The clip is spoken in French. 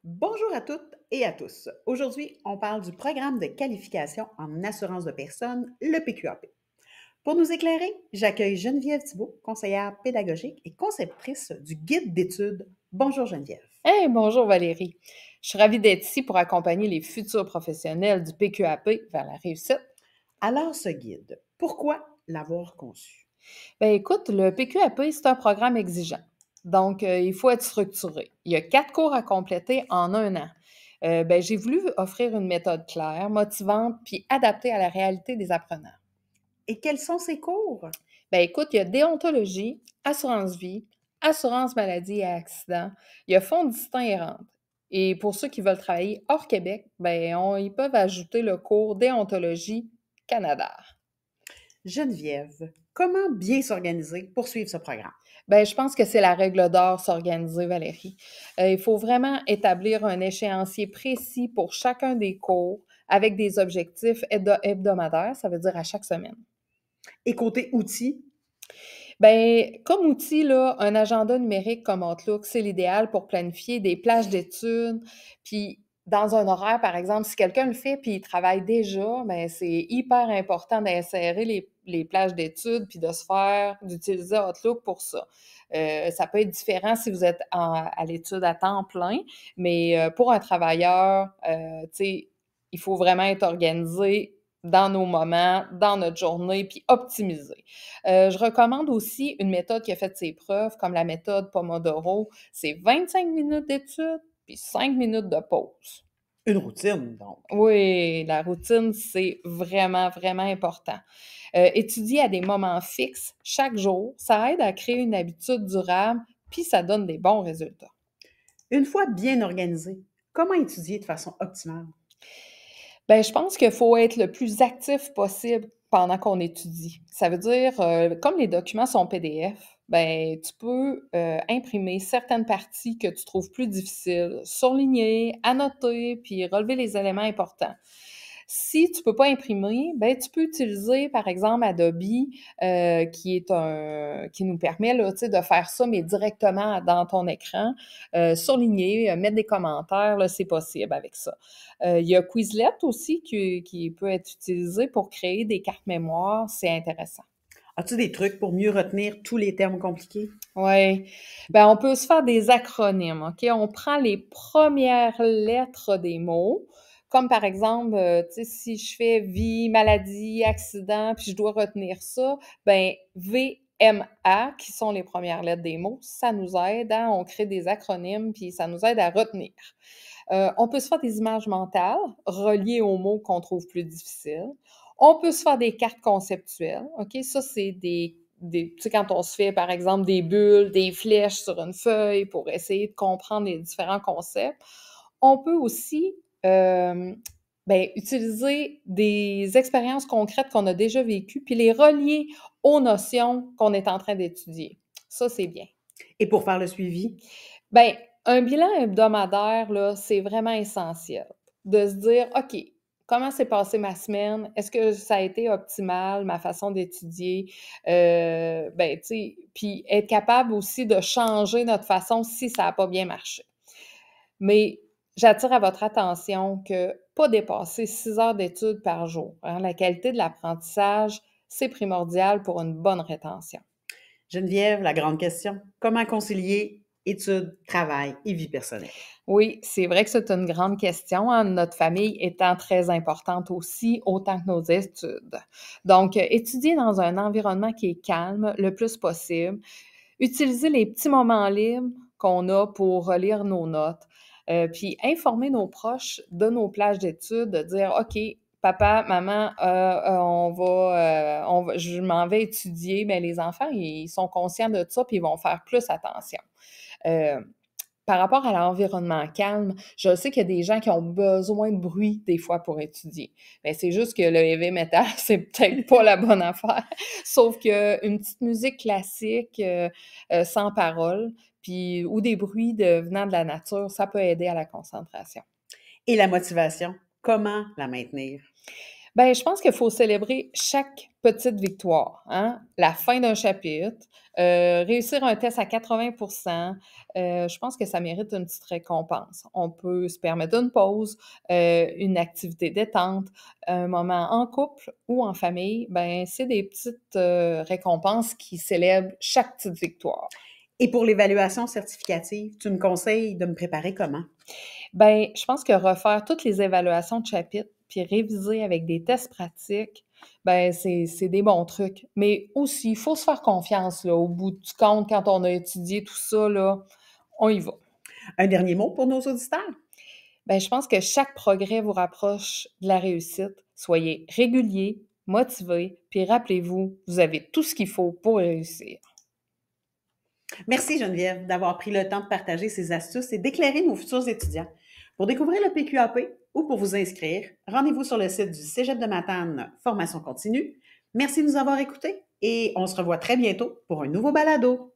Bonjour à toutes et à tous. Aujourd'hui, on parle du programme de qualification en assurance de personnes, le PQAP. Pour nous éclairer, j'accueille Geneviève Thibault, conseillère pédagogique et conceptrice du guide d'études. Bonjour Geneviève. Hey, bonjour Valérie. Je suis ravie d'être ici pour accompagner les futurs professionnels du PQAP vers la réussite. Alors ce guide, pourquoi l'avoir conçu? Ben écoute, le PQAP, c'est un programme exigeant. Donc, il faut être structuré. Il y a 4 cours à compléter en un an. J'ai voulu offrir une méthode claire, motivante, puis adaptée à la réalité des apprenants. Et quels sont ces cours? Ben écoute, il y a déontologie, assurance vie, assurance maladie et accident, il y a fonds distinct et rente. Et pour ceux qui veulent travailler hors Québec, ils peuvent ajouter le cours déontologie Canada. Geneviève, comment bien s'organiser pour suivre ce programme? Je pense que c'est la règle d'or s'organiser, Valérie. Il faut vraiment établir un échéancier précis pour chacun des cours avec des objectifs hebdomadaires, ça veut dire à chaque semaine. Et côté outils, Comme outil, là, un agenda numérique comme Outlook, c'est l'idéal pour planifier des plages d'études. Puis, dans un horaire, par exemple, si quelqu'un le fait puis il travaille déjà, c'est hyper important d'insérer les plages d'études puis d'utiliser Outlook pour ça. Ça peut être différent si vous êtes à l'étude à temps plein, mais pour un travailleur, tu sais, il faut vraiment être organisé dans nos moments, dans notre journée, puis optimiser. Je recommande aussi une méthode qui a fait ses preuves, comme la méthode Pomodoro. C'est 25 minutes d'études, puis 5 minutes de pause. une routine donc. Oui, la routine, c'est vraiment, vraiment important. Étudier à des moments fixes chaque jour, ça aide à créer une habitude durable, puis ça donne des bons résultats. Une fois bien organisé, comment étudier de façon optimale? Je pense qu'il faut être le plus actif possible pendant qu'on étudie. Ça veut dire, comme les documents sont PDF, tu peux, imprimer certaines parties que tu trouves plus difficiles, surligner, annoter, puis relever les éléments importants. Si tu peux pas imprimer, tu peux utiliser, par exemple, Adobe, qui nous permet, là, tu sais, de faire ça, mais directement dans ton écran, surligner, mettre des commentaires, là, c'est possible avec ça. Il y a Quizlet aussi qui peut être utilisé pour créer des cartes mémoire, c'est intéressant. As-tu des trucs pour mieux retenir tous les termes compliqués? Oui, on peut se faire des acronymes, OK? On prend les premières lettres des mots, comme par exemple, tu sais, si je fais vie, maladie, accident, puis je dois retenir ça, VMA, qui sont les premières lettres des mots, ça nous aide, hein, on crée des acronymes, puis ça nous aide à retenir. On peut se faire des images mentales reliées aux mots qu'on trouve plus difficiles. On peut se faire des cartes conceptuelles, OK? Ça, c'est tu sais, quand on se fait, par exemple, des bulles, des flèches sur une feuille pour essayer de comprendre les différents concepts. On peut aussi, utiliser des expériences concrètes qu'on a déjà vécues, puis les relier aux notions qu'on est en train d'étudier. Ça, c'est bien. Et pour faire le suivi? Ben, un bilan hebdomadaire, là, c'est vraiment essentiel. De se dire: «OK, comment s'est passée ma semaine? Est-ce que ça a été optimal, ma façon d'étudier?» Tu sais, puis être capable aussi de changer notre façon si ça a pas bien marché. Mais j'attire à votre attention que pas dépasser 6 heures d'études par jour, hein. La qualité de l'apprentissage, c'est primordial pour une bonne rétention. Geneviève, la grande question, comment concilier études, travail et vie personnelle? Oui, c'est vrai que c'est une grande question, hein, notre famille étant très importante aussi, autant que nos études. Donc, étudier dans un environnement qui est calme le plus possible, utiliser les petits moments libres qu'on a pour relire nos notes, puis informer nos proches de nos plages d'études, de dire: «OK, papa, maman, je m'en vais étudier». Mais les enfants, ils sont conscients de ça, puis ils vont faire plus attention. Heu Par rapport à l'environnement calme, je sais qu'il y a des gens qui ont besoin de bruit des fois pour étudier. C'est juste que le heavy metal, c'est peut-être pas la bonne affaire. Sauf qu'une petite musique classique, sans paroles, puis ou des bruits venant de la nature, ça peut aider à la concentration. Et la motivation, comment la maintenir? Ben, je pense qu'il faut célébrer chaque petite victoire, hein. La fin d'un chapitre, réussir un test à 80, je pense que ça mérite une petite récompense. On peut se permettre une pause, une activité détente, un moment en couple ou en famille. Ben, c'est des petites, récompenses qui célèbrent chaque petite victoire. Et pour l'évaluation certificative, tu me conseilles de me préparer comment? Ben, je pense que refaire toutes les évaluations de chapitres, puis réviser avec des tests pratiques, ben, c'est des bons trucs. Mais aussi, il faut se faire confiance, là. Au bout du compte, quand on a étudié tout ça, là, on y va. Un dernier mot pour nos auditeurs? Ben, je pense que chaque progrès vous rapproche de la réussite. Soyez régulier, motivé, puis rappelez-vous, vous avez tout ce qu'il faut pour réussir. Merci Geneviève d'avoir pris le temps de partager ces astuces et d'éclairer nos futurs étudiants. Pour découvrir le PQAP ou pour vous inscrire, rendez-vous sur le site du Cégep de Matane Formation continue. Merci de nous avoir écoutés et on se revoit très bientôt pour un nouveau balado.